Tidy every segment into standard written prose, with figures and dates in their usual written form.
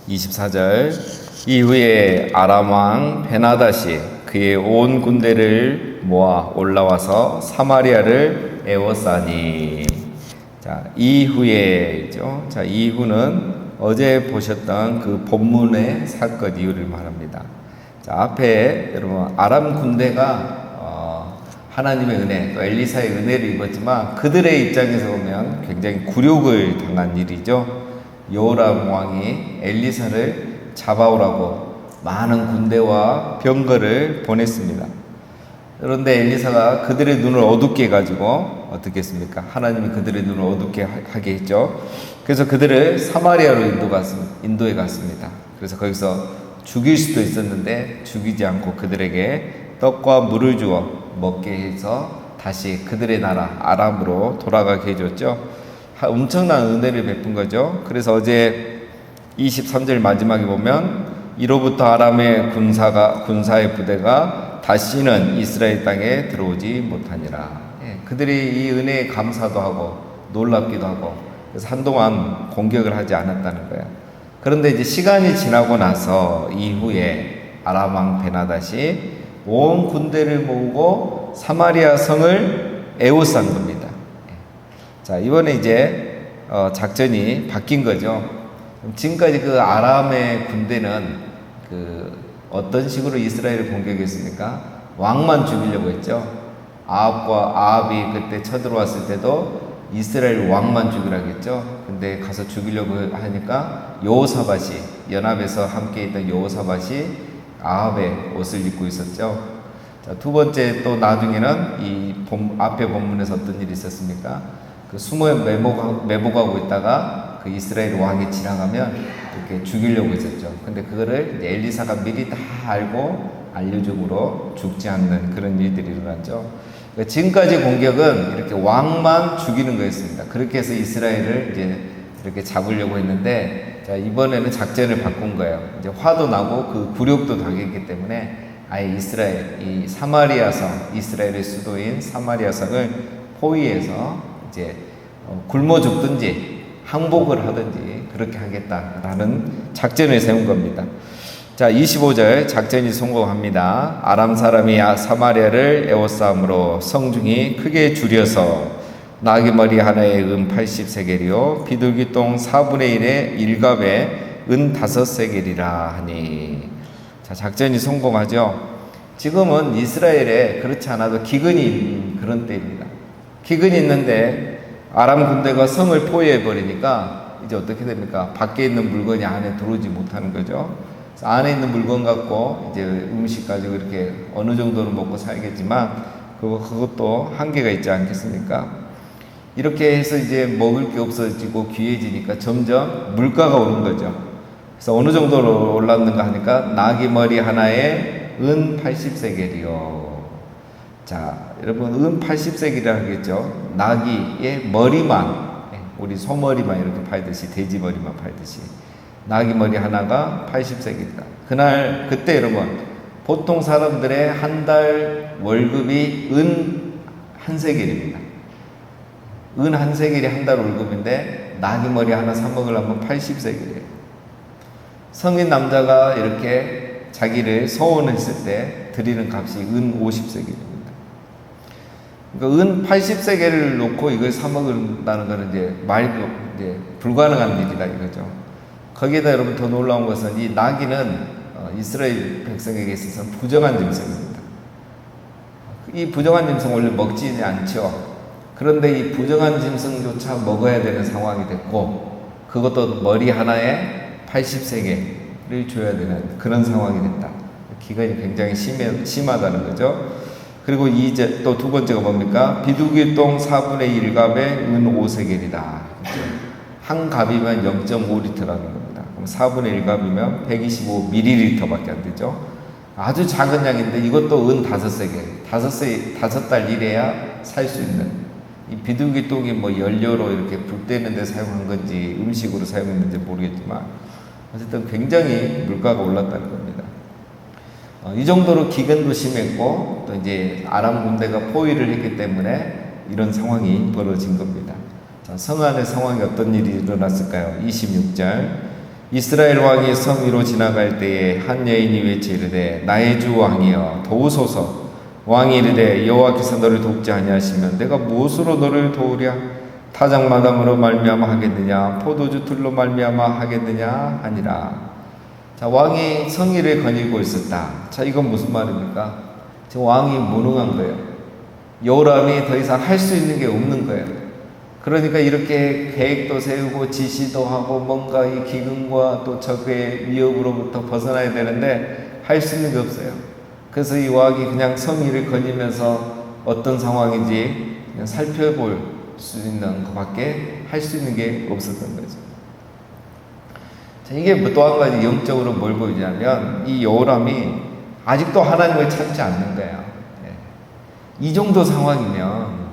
24절. 이후에 아람 왕 베나다시 그의 온 군대를 모아 올라와서 사마리아를 에워싸니. 자, 이후에죠. 자, 이후는 어제 보셨던 그 본문의 사건 이후를 말합니다. 자, 앞에 여러분 아람 군대가 하나님의 은혜, 또 엘리사의 은혜를 입었지만 그들의 입장에서 보면 굉장히 굴욕을 당한 일이죠. 요람 왕이 엘리사를 잡아오라고 많은 군대와 병거를 보냈습니다. 그런데 엘리사가 그들의 눈을 어둡게 해가지고 어떻게 했습니까? 하나님이 그들의 눈을 어둡게 하게 했죠. 그래서 그들을 사마리아로 인도해 갔습니다. 그래서 거기서 죽일 수도 있었는데 죽이지 않고 그들에게 떡과 물을 주어 먹게 해서 다시 그들의 나라 아람으로 돌아가게 해줬죠. 엄청난 은혜를 베푼 거죠. 그래서 어제 23절 마지막에 보면 이로부터 아람의 군사의 부대가 다시는 이스라엘 땅에 들어오지 못하니라. 그들이 이 은혜에 감사도 하고 놀랍기도 하고 그래서 한동안 공격을 하지 않았다는 거야. 그런데 이제 시간이 지나고 나서 이후에 아람 왕 베나다시 온 군대를 모으고 사마리아 성을 에워싼 겁니다. 자, 이번에 이제 작전이 바뀐 거죠. 지금까지 그 아람의 군대는 어떤 식으로 이스라엘을 공격했습니까? 왕만 죽이려고 했죠. 아합이 그때 쳐들어왔을 때도 이스라엘 왕만 죽이라고 했죠. 근데 가서 죽이려고 하니까 여호사밧이 연합에서 함께 있던 여호사밧이 아합의 옷을 입고 있었죠. 자, 두 번째 또 나중에는 앞에 본문에서 어떤 일이 있었습니까? 숨어 매복하고 있다가 그 이스라엘 왕이 지나가면 이렇게 죽이려고 했었죠. 근데 그거를 엘리사가 미리 다 알고 알려줌으로 죽지 않는 그런 일들이 일어났죠. 그러니까 지금까지 공격은 이렇게 왕만 죽이는 거였습니다. 그렇게 해서 이스라엘을 이제 이렇게 잡으려고 했는데, 자, 이번에는 작전을 바꾼 거예요. 이제 화도 나고 그 굴욕도 당했기 때문에 아예 이 사마리아성, 이스라엘의 수도인 사마리아성을 포위해서 이제 굶어 죽든지 항복을 하든지 그렇게 하겠다라는 작전을 세운 겁니다. 자, 25절 작전이 성공합니다. 아람 사람이 사마리아를 에워싸므로 성중이 크게 줄여서 나귀머리 하나에 은 80세겔이요 비둘기똥 4분의 1의 일갑에 은 5세겔이라 하니. 자, 작전이 성공하죠. 지금은 이스라엘에 그렇지 않아도 기근이 있는 그런 때입니다. 기근이 있는데 아람 군대가 성을 포위해 버리니까 이제 어떻게 됩니까? 밖에 있는 물건이 안에 들어오지 못하는 거죠. 안에 있는 물건 갖고 이제 음식 가지고 이렇게 어느 정도는 먹고 살겠지만 그것도 한계가 있지 않겠습니까? 이렇게 해서 이제 먹을 게 없어지고 귀해지니까 점점 물가가 오른 거죠. 그래서 어느 정도로 올랐는가 하니까 나귀 머리 하나에 은 80세겔이요. 자, 여러분 은 80세겔이라 하겠죠. 나귀의 머리만, 우리 소머리만 이렇게 팔듯이 돼지 머리만 팔듯이 나귀 머리 하나가 80세겔이다. 그때 여러분 보통 사람들의 한 달 월급이 은 1세겔입니다. 은 1세겔이 한 달 월급인데 나귀 머리 하나 사 먹으려면 80세겔이에요. 성인 남자가 이렇게 자기를 소원했을 때 드리는 값이 은 50세겔입니다. 그러니까 은 80세겔을 놓고 이걸 사 먹는다는 것은 이제 불가능한 일이다 이거죠. 거기에다 여러분 더 놀라운 것은 이 나귀는 이스라엘 백성에게 있어서는 부정한 짐승입니다. 이 부정한 짐승 원래 먹지 않죠. 그런데 이 부정한 짐승조차 먹어야 되는 상황이 됐고 그것도 머리 하나에 80세겔을 줘야 되는 그런 상황이 됐다. 기근이 굉장히 심하다는 거죠. 그리고 이제 또 두 번째가 뭡니까? 비둘기똥 4분의 1갑에 은 5세겔이다. 한 갑이면 0.5리터라는 겁니다. 그럼 4분의 1갑이면 125ml 밖에 안 되죠. 아주 작은 양인데 이것도 은 5세겔. 5달 일해야 살 수 있는. 이 비둘기똥이 뭐 연료로 이렇게 불 때는 데 사용한 건지 음식으로 사용했는지 모르겠지만 어쨌든 굉장히 물가가 올랐다는 겁니다. 이 정도로 기근도 심했고 또 이제 아람 군대가 포위를 했기 때문에 이런 상황이 벌어진 겁니다. 자, 성 안의 상황이 어떤 일이 일어났을까요? 26절 이스라엘 왕이 성 위로 지나갈 때에 한 여인이 외치 이르되 나의 주 왕이여 도우소서. 왕이 이르되 여호와께서 너를 돕지 아니하시면 내가 무엇으로 너를 도우랴? 타작마당으로 말미암아 하겠느냐 포도주 틀로 말미암아 하겠느냐 하니라. 자, 왕이 성의를 거닐고 있었다. 자, 이건 무슨 말입니까? 지금 왕이 무능한 거예요. 요람이 더 이상 할 수 있는 게 없는 거예요. 그러니까 이렇게 계획도 세우고 지시도 하고 뭔가 이 기근과 또 적의 위협으로부터 벗어나야 되는데 할 수 있는 게 없어요. 그래서 이 왕이 그냥 성의를 거니면서 어떤 상황인지 그냥 살펴볼 수 있는 것밖에 할 수 있는 게 없었던 거죠. 자, 이게 또 한 가지 영적으로 뭘 보이냐면 이 여호람이 아직도 하나님을 찾지 않는 거예요. 이 정도 상황이면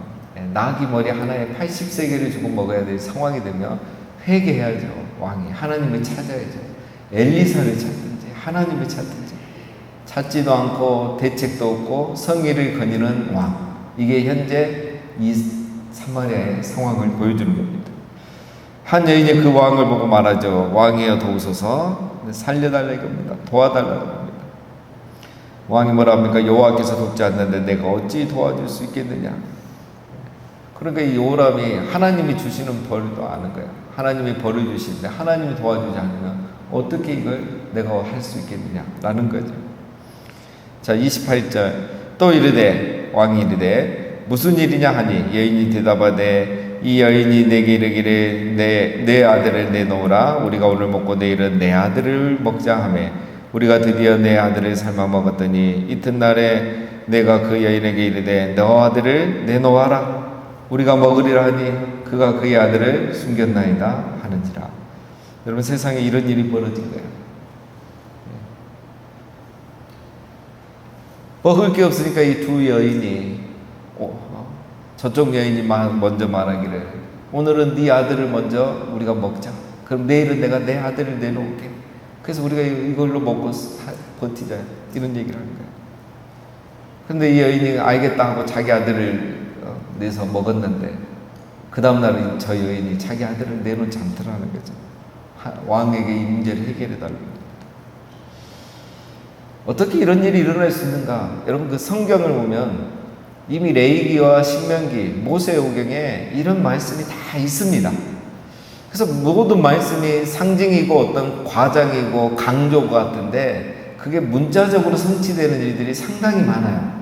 나귀 머리 하나에 80세겔을 주고 먹어야 될 상황이 되면 회개해야죠. 왕이 하나님을 찾아야죠. 엘리사를 찾든지 하나님을 찾든지. 찾지도 않고 대책도 없고 성의를 거니는 왕. 이게 현재 이 사마리아의 상황을 보여주는 겁니다. 한 여인이 그 왕을 보고 말하죠. 왕이여 도우소서. 살려달라 이겁니다. 도와달라고 합니다. 왕이 뭐라 합니까? 여호와께서 돕지 않는데 내가 어찌 도와줄 수 있겠느냐. 그러니까 이 요람이 하나님이 주시는 벌도 아는 거예요. 하나님이 벌을 주시는데 하나님이 도와주지 않으면 어떻게 이걸 내가 할 수 있겠느냐라는 거죠. 자, 28절 또 이르되 왕이 이르되 무슨 일이냐 하니 여인이 대답하되 이 여인이 내게 이르기를 내 아들을 내놓으라. 우리가 오늘 먹고 내일은 내 아들을 먹자 하며 우리가 드디어 내 아들을 삶아 먹었더니 이튿날에 내가 그 여인에게 이르되 너 아들을 내놓아라. 우리가 먹으리라 하니 그가 그의 아들을 숨겼나이다 하는지라. 여러분 세상에 이런 일이 벌어진 거예요. 먹을 게 없으니까 이 두 여인이 저쪽 여인이 먼저 말하기를 오늘은 네 아들을 먼저 우리가 먹자. 그럼 내일은 내가 내 아들을 내놓을게. 그래서 우리가 이걸로 먹고 버티자. 이런 얘기를 하는 거예요. 근데 이 여인이 알겠다 하고 자기 아들을 내서 먹었는데 그 다음날 저 여인이 자기 아들을 내놓지 않더라는 거죠. 왕에게 이 문제를 해결해 달라고 합니다. 어떻게 이런 일이 일어날 수 있는가? 여러분 그 성경을 보면 이미 레위기와 신명기, 모세오경에 이런 말씀이 다 있습니다. 그래서 모든 말씀이 상징이고 어떤 과장이고 강조 같은데 그게 문자적으로 성취되는 일들이 상당히 많아요.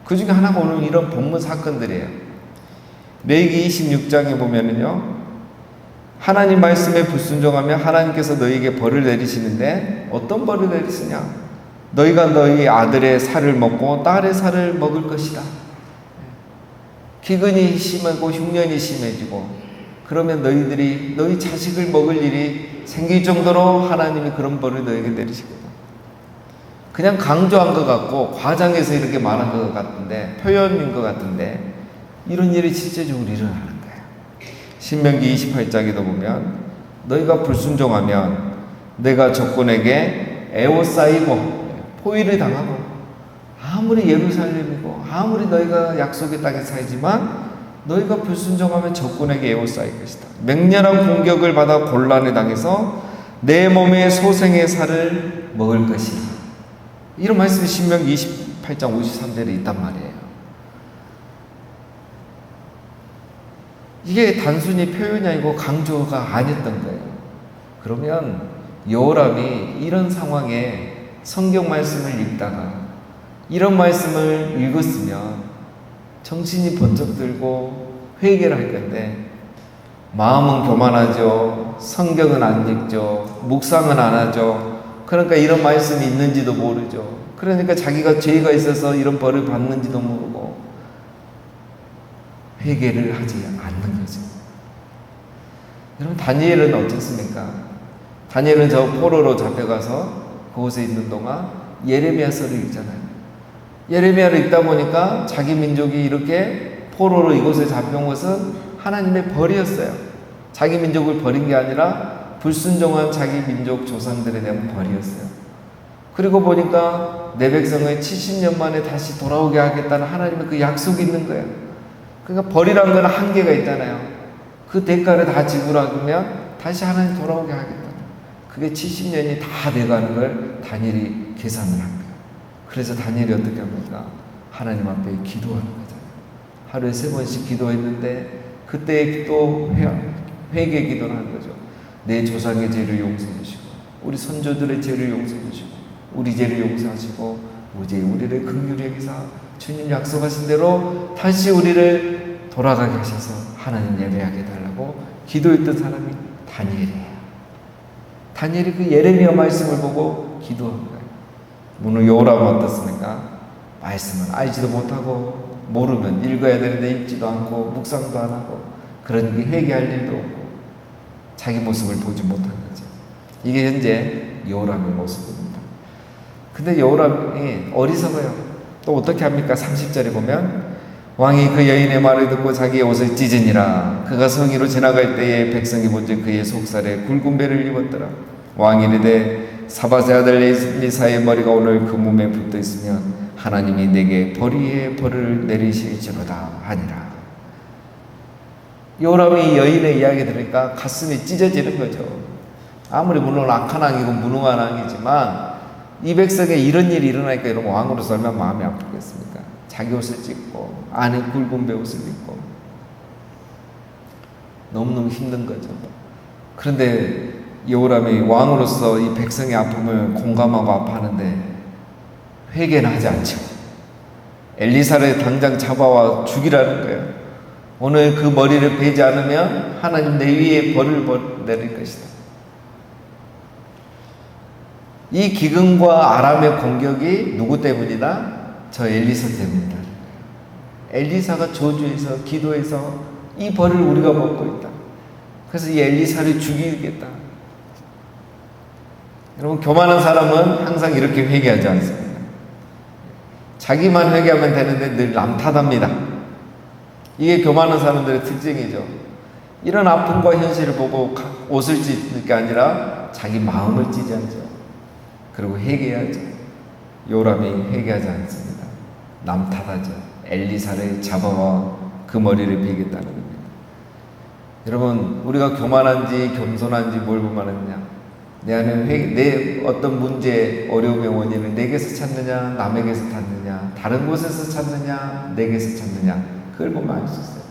그 중에 하나가 오늘 이런 본문 사건들이에요. 레위기 26장에 보면은요, 하나님 말씀에 불순종하면 하나님께서 너희에게 벌을 내리시는데 어떤 벌을 내리시냐? 너희가 너희 아들의 살을 먹고 딸의 살을 먹을 것이다. 기근이 심하고 흉년이 심해지고 그러면 너희들이 너희 자식을 먹을 일이 생길 정도로 하나님이 그런 벌을 너희에게 내리시거든. 그냥 강조한 것 같고 과장해서 이렇게 말한 것 같은데 표현인 것 같은데 이런 일이 실제적으로 일어나는 거예요. 신명기 28장에도 보면 너희가 불순종하면 내가 적군에게 애워싸이고 포위를 당하고 아무리 예루살렘이고 아무리 너희가 약속의 땅에 살지만 너희가 불순종하면 적군에게 애워싸일 것이다. 맹렬한 공격을 받아 곤란에 당해서 내 몸의 소생의 살을 먹을 것이다. 이런 말씀이 신명기 28장 53절에 있단 말이에요. 이게 단순히 표현이 아니고 강조가 아니었던 거예요. 그러면 여호람이 이런 상황에 성경 말씀을 읽다가 이런 말씀을 읽었으면 정신이 번쩍 들고 회개를 할 건데 마음은 교만하죠. 성경은 안 읽죠. 묵상은 안 하죠. 그러니까 이런 말씀이 있는지도 모르죠. 그러니까 자기가 죄가 있어서 이런 벌을 받는지도 모르고 회개를 하지 않는 거죠. 여러분 다니엘은 어떻습니까? 다니엘은 저 포로로 잡혀가서 그곳에 있는 동안 예레미야서를 읽잖아요. 예레미야를 읽다 보니까 자기 민족이 이렇게 포로로 이곳에 잡혀온 것은 하나님의 벌이었어요. 자기 민족을 버린 게 아니라 불순종한 자기 민족 조상들에 대한 벌이었어요. 그리고 보니까 내 백성을 70년 만에 다시 돌아오게 하겠다는 하나님의 그 약속이 있는 거예요. 그러니까 벌이란 건 한계가 있잖아요. 그 대가를 다 지불하면 다시 하나님 돌아오게 하겠다. 그게 70년이 다 돼가는 걸 다니엘이 계산을 한 거예요. 그래서 다니엘이 어떻게 합니까? 하나님 앞에 기도하는 거잖아요. 하루에 3번씩 기도했는데 그때 또 회개 기도를 하는 거죠. 내 조상의 죄를 용서해 주시고 우리 선조들의 죄를 용서해 주시고 우리 죄를 용서하시고 오직 우리를 긍휼히 여기사 주님 약속하신 대로 다시 우리를 돌아가게 하셔서 하나님 예배하게 해달라고 기도했던 사람이 다니엘이에요. 다니엘이 그 예레미야 말씀을 보고 기도한 거예요. 오늘 요람은 어떻습니까? 말씀은 알지도 못하고 모르면 읽어야 되는데 읽지도 않고 묵상도 안 하고 그런 게 회개할 일도 없고 자기 모습을 보지 못한 거죠. 이게 현재 요람의 모습입니다. 근데 요람이 어리석어요. 또 어떻게 합니까? 30절에 보면 왕이 그 여인의 말을 듣고 자기의 옷을 찢으니라. 그가 성의로 지나갈 때에 백성이 본즉 그의 속살에 굵은 배를 입었더라. 왕이 이르되 사밧의 아들 엘리사의 머리가 오늘 그 몸에 붙어 있으면 하나님이 내게 벌이의 벌을 내리실지로다 하니라. 요람이 여인의 이야기 들으니까 가슴이 찢어지는 거죠. 아무리 물론 악한 왕이고 무능한 왕이지만 이 백성에 이런 일이 일어나니까 이런 왕으로서 얼마나 마음이 아프겠습니까? 자기 옷을 찢고 안에 굵은 배옷을 입고 너무너무 힘든 거죠. 그런데 요람이 왕으로서 이 백성의 아픔을 공감하고 아파하는데 회개는 하지 않죠. 엘리사를 당장 잡아와 죽이라는 거예요. 오늘 그 머리를 베지 않으면 하나님 내 위에 벌을 내릴 것이다. 이 기근과 아람의 공격이 누구 때문이다? 저 엘리사 때문이다. 엘리사가 저주해서 기도해서 이 벌을 우리가 먹고 있다. 그래서 이 엘리사를 죽이겠다. 여러분, 교만한 사람은 항상 이렇게 회개하지 않습니다. 자기만 회개하면 되는데 늘 남 탓합니다. 이게 교만한 사람들의 특징이죠. 이런 아픔과 현실을 보고 옷을 찢는 게 아니라 자기 마음을 찢어야죠. 그리고 회개해야죠. 요람이 회개하지 않습니다. 남 탓하죠. 엘리사를 잡아와 그 머리를 베겠다는 겁니다. 여러분, 우리가 교만한지 겸손한지 뭘 보면 하느냐? 내 안에 내 어떤 문제, 어려움의 원인을 내게서 찾느냐, 남에게서 찾느냐, 다른 곳에서 찾느냐, 내게서 찾느냐, 그걸 보면 알 수 있어요.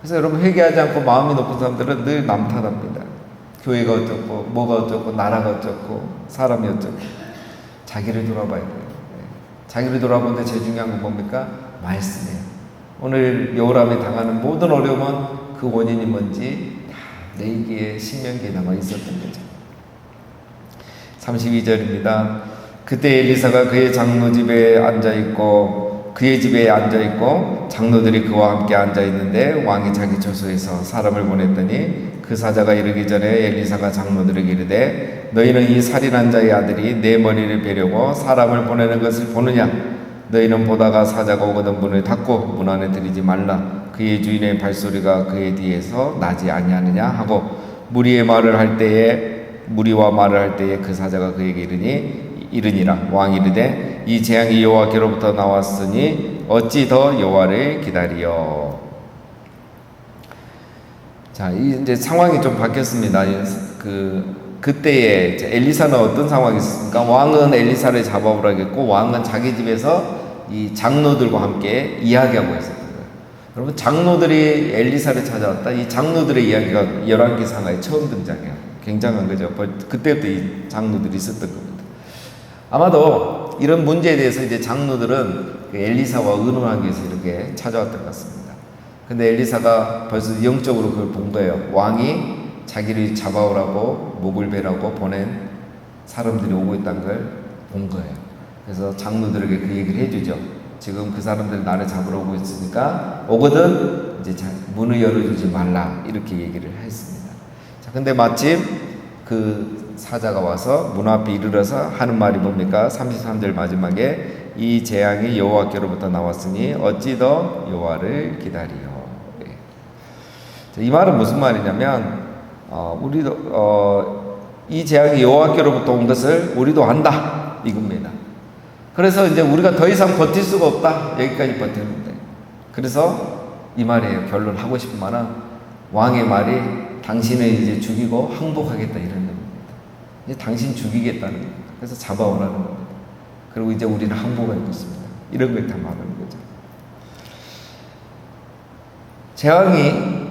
그래서 여러분, 회개하지 않고 마음이 높은 사람들은 늘 남 탓합니다. 교회가 어쩌고, 뭐가 어쩌고, 나라가 어쩌고, 사람이 어쩌고. 자기를 돌아봐야 돼요. 자기를 돌아보는데 제일 중요한 건 뭡니까? 말씀이에요. 오늘 요람이 당하는 모든 어려움은 그 원인이 뭔지 다 레위기의 신명기에 남아 있었던 거죠. 32절입니다. 그때 엘리사가 그의 장로 집에 앉아있고 그의 집에 앉아있고 장로들이 그와 함께 앉아있는데 왕이 자기 처소에서 사람을 보냈더니 그 사자가 이르기 전에 엘리사가 장로들에게 이르되 너희는 이 살인한 자의 아들이 내 머리를 베려고 사람을 보내는 것을 보느냐? 너희는 보다가 사자가 오거든 문을 닫고 문 안에 들이지 말라. 그의 주인의 발소리가 그의 뒤에서 나지 아니하느냐 하고 무리와 말을 할 때에 그 사자가 그에게 이르니라. 왕이 이르되 이 재앙이 여호와께로부터 나왔으니 어찌 더 여호와를 기다리요. 자, 이제 상황이 좀 바뀌었습니다. 그때에 엘리사는 어떤 상황이 있었습니까? 왕은 엘리사를 잡아오라겠고 왕은 자기 집에서 이 장로들과 함께 이야기하고 있었던 거예요. 여러분, 장로들이 엘리사를 찾아왔다. 이 장로들의 이야기가 열왕기상하에 처음 등장해요. 굉장한 거죠. 그때부터 이 장로들이 있었던 겁니다. 아마도 이런 문제에 대해서 이제 장로들은 엘리사와 의논하기 위해서 이렇게 찾아왔던 것 같습니다. 근데 엘리사가 벌써 영적으로 그걸 본 거예요. 왕이 자기를 잡아오라고 목을 베라고 보낸 사람들이 오고 있다는 걸 본 거예요. 그래서 장로들에게 그 얘기를 해주죠. 지금 그 사람들 나를 잡으러 오고 있으니까 오거든 이제 문을 열어주지 말라, 이렇게 얘기를 했습니다. 자, 근데 마침 그 사자가 와서 문 앞에 이르러서 하는 말이 뭡니까? 33절 마지막에 이 재앙이 여호와께로부터 나왔으니 어찌 더 여호와를 기다리요. 이 말은 무슨 말이냐면 우리도 이 재앙이 여호와께로부터 온 것을 우리도 안다, 이겁니다. 그래서 이제 우리가 더 이상 버틸 수가 없다, 여기까지 버티는 거예요. 그래서 이 말이에요. 결론 하고 싶은 말은 왕의 말이 당신을 이제 죽이고 항복하겠다, 이런 겁니다. 이제 당신 죽이겠다는 겁니다. 그래서 잡아오라는 겁니다. 그리고 이제 우리는 항복을 했습니다. 이런 걸 다 말하는 거죠.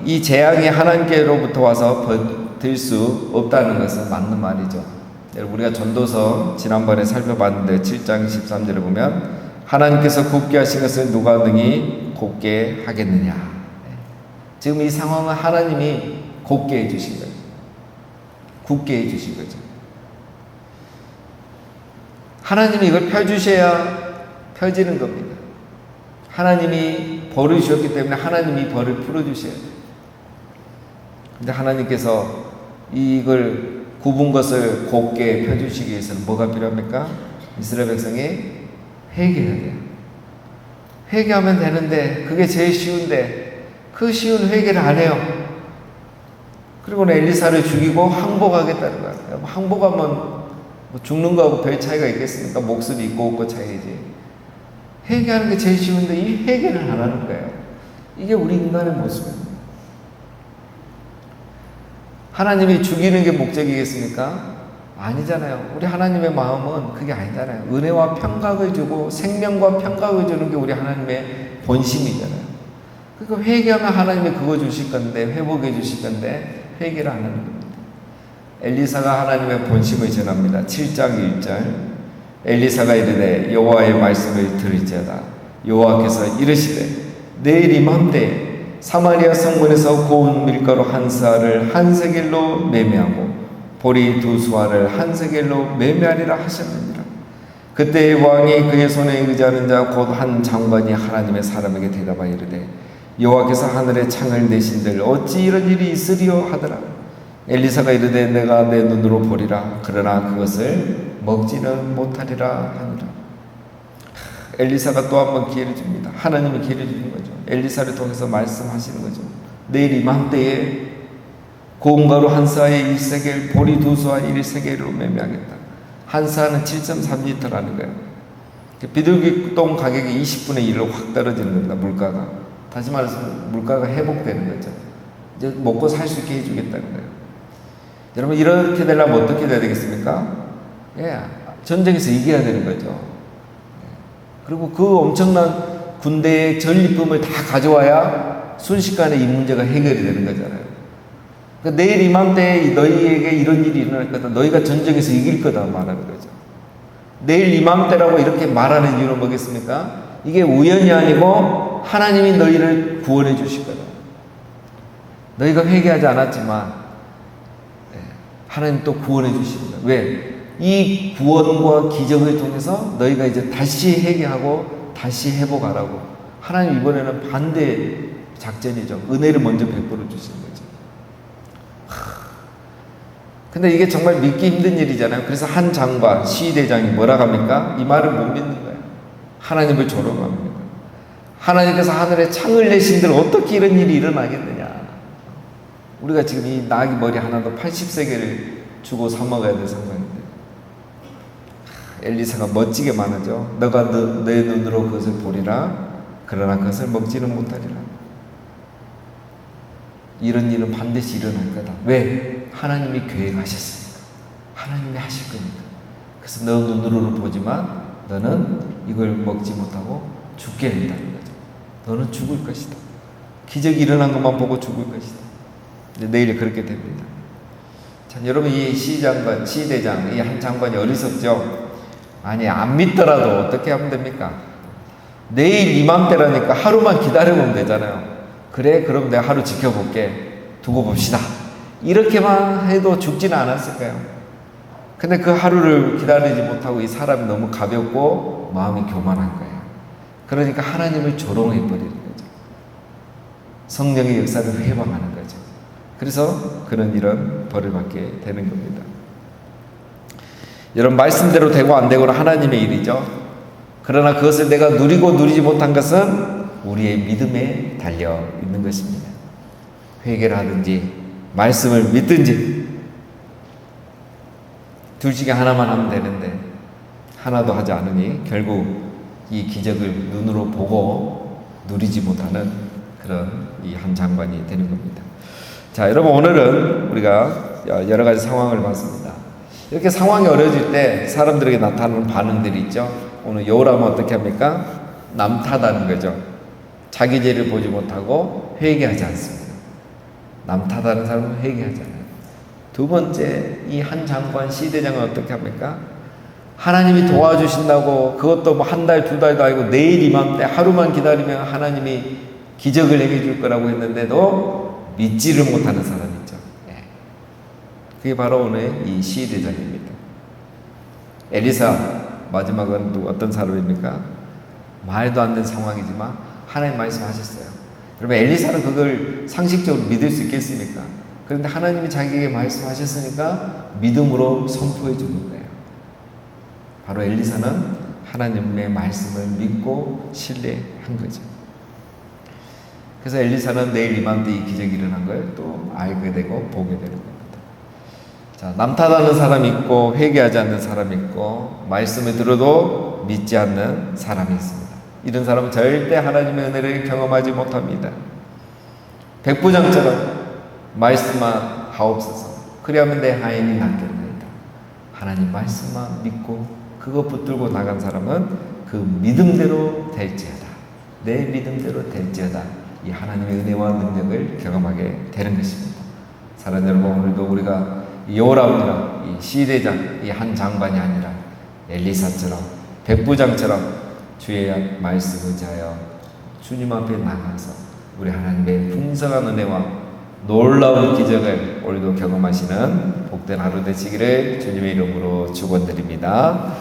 이 재앙이 하나님께로부터 와서 버틸 수 없다는 것은 맞는 말이죠. 우리가 전도서 지난번에 살펴봤는데 7장 13절에 보면 하나님께서 굽게 하신 것을 누가 능히 곱게 하겠느냐. 지금 이 상황은 하나님이 곱게 해주신 거죠. 굽게 해주신 거죠. 하나님이 이걸 펴주셔야 펴지는 겁니다. 하나님이 벌을 주셨기 때문에 하나님이 벌을 풀어주셔야 돼요. 근데 하나님께서 이걸 굽은 것을 곱게 펴주시기 위해서는 뭐가 필요합니까? 이스라엘 백성이 회개해야 돼요. 회개하면 되는데 그게 제일 쉬운데 그 쉬운 회개를 안 해요. 그리고는 엘리사를 죽이고 항복하겠다는 거예요. 항복하면 뭐 죽는 거하고 별 차이가 있겠습니까? 목숨이 있고 없고 차이지. 회개하는 게 제일 쉬운데 이 회개를 안 하는 거예요. 이게 우리 인간의 모습입니다. 하나님이 죽이는 게 목적이겠습니까? 아니잖아요. 우리 하나님의 마음은 그게 아니잖아요. 은혜와 평강을 주고 생명과 평강을 주는 게 우리 하나님의 본심이잖아요. 그러니까 회개하면 하나님이 그거 주실 건데, 회복해 주실 건데 회개를 안 하는 겁니다. 엘리사가 하나님의 본심을 전합니다. 7장 1절 엘리사가 이르되 여호와의 말씀을 들을지어다. 여호와께서 이르시되 내일 이맘때 사마리아 성문에서 고운 밀가루 한 사를 한 세겔로 매매하고 보리 두 수알을 한 세겔로 매매하리라 하셨느니라. 그때 왕이 그의 손에 의지하는 자 곧 한 장관이 하나님의 사람에게 대답하여 이르되 여호와께서 하늘에 창을 내신들 어찌 이런 일이 있으리요 하더라. 엘리사가 이르되 내가 내 눈으로 보리라. 그러나 그것을 먹지는 못하리라 하니라. 엘리사가 또 한 번 기회를 줍니다. 하나님이 기회를 주는 거죠. 엘리사를 통해서 말씀하시는 거죠. 내일 이맘때에 고운 가루 한 사에 1세겔, 보리 두 수와 1세겔로 매매하겠다. 한 사는 7.3리터라는 거예요. 비둘기똥 가격이 20분의 1로 확 떨어지는 겁니다. 물가가. 다시 말해서 물가가 회복되는 거죠. 이제 먹고 살 수 있게 해주겠다는 거예요. 여러분 이렇게 되려면 어떻게 돼야 되겠습니까? 예, 전쟁에서 이겨야 되는 거죠. 그리고 그 엄청난 군대의 전리품을 다 가져와야 순식간에 이 문제가 해결이 되는 거잖아요. 그러니까 내일 이맘때 너희에게 이런 일이 일어날 거다. 너희가 전쟁에서 이길 거다 말하는 거죠. 내일 이맘때라고 이렇게 말하는 이유는 뭐겠습니까? 이게 우연이 아니고 하나님이 너희를 구원해 주실 거다. 너희가 회개하지 않았지만 하나님 또 구원해 주십니다. 왜? 이 구원과 기적을 통해서 너희가 이제 다시 회개하고 다시 회복하라고. 하나님 이번에는 반대 작전이죠. 은혜를 먼저 베풀어 주시는 거죠. 근데 이게 정말 믿기 힘든 일이잖아요. 그래서 한 장관, 시대장이 뭐라 합니까? 이 말을 못 믿는 거예요. 하나님을 조롱합니다. 하나님께서 하늘에 창을 내신들 어떻게 이런 일이 일어나겠느냐. 우리가 지금 이 나귀 머리 하나도 80세겔을 주고 사 먹어야 될 상황인데 엘리사가 멋지게 말하죠. 너가 내 눈으로 그것을 보리라. 그러나 그것을 먹지는 못하리라. 이런 일은 반드시 일어날 거다. 왜? 하나님이 계획하셨으니까. 하나님이 하실 거니까. 그래서 너 눈으로는 보지만 너는 이걸 먹지 못하고 죽게 된다는 거죠. 너는 죽을 것이다. 기적이 일어난 것만 보고 죽을 것이다. 내일 그렇게 됩니다. 자, 여러분 이 시대장, 이 한 장관이 어리석죠? 아니 안 믿더라도 어떻게 하면 됩니까? 내일 이맘때라니까 하루만 기다려보면 되잖아요. 그래 그럼 내가 하루 지켜볼게. 두고 봅시다. 이렇게만 해도 죽지는 않았을까요? 근데 그 하루를 기다리지 못하고 이 사람이 너무 가볍고 마음이 교만한 거예요. 그러니까 하나님을 조롱해버리는 거죠. 성령의 역사를 회방하는 거죠. 그래서 그는 이런 벌을 받게 되는 겁니다. 여러분 말씀대로 되고 안 되고는 하나님의 일이죠. 그러나 그것을 내가 누리고 누리지 못한 것은 우리의 믿음에 달려 있는 것입니다. 회개를 하든지 말씀을 믿든지 둘 중에 하나만 하면 되는데 하나도 하지 않으니 결국 이 기적을 눈으로 보고 누리지 못하는 그런 이 한 장관이 되는 겁니다. 자, 여러분 오늘은 우리가 여러 가지 상황을 봤습니다. 이렇게 상황이 어려질 때 사람들에게 나타나는 반응들이 있죠. 오늘 여호람은 어떻게 합니까? 남 탓하는 거죠. 자기 죄를 보지 못하고 회개하지 않습니다. 남 탓하는 사람은 회개하지 않아요. 두 번째, 이 한 장관 시대장은 어떻게 합니까? 하나님이 도와주신다고 그것도 뭐 한 달, 두 달도 아니고 내일 이맘때 하루만 기다리면 하나님이 기적을 행해 줄 거라고 했는데도 믿지를 못하는 사람이죠. 그게 바로 오늘 이 시대장입니다. 엘리사 마지막은 또 어떤 사람입니까? 말도 안 되는 상황이지만 하나님 말씀하셨어요. 그러면 엘리사는 그걸 상식적으로 믿을 수 있겠습니까? 그런데 하나님이 자기에게 말씀하셨으니까 믿음으로 선포해 주는 거예요. 바로 엘리사는 하나님의 말씀을 믿고 신뢰한 거죠. 그래서 엘리사는 내일 이맘때 이 기적이 일어난 걸 또 알게 되고 보게 되는 겁니다. 자, 남 탓하는 사람이 있고 회개하지 않는 사람이 있고 말씀을 들어도 믿지 않는 사람이 있습니다. 이런 사람은 절대 하나님의 은혜를 경험하지 못합니다. 백부장처럼 말씀만 하옵소서. 그리하면 내 하인이 낫겠나이다. 하나님 말씀만 믿고 그거 붙들고 나간 사람은 그 믿음대로 될지어다. 내 믿음대로 될지어다. 이 하나님의 은혜와 능력을 경험하게 되는 것입니다. 사랑하는 여러분, 오늘도 우리가 여호람이라 이 시대장, 이 한 장관이 아니라 엘리사처럼 백부장처럼 주의 말씀을 의지하여 주님 앞에 나가서 우리 하나님의 풍성한 은혜와 놀라운 기적을 오늘도 경험하시는 복된 하루 되시기를 주님의 이름으로 축원드립니다.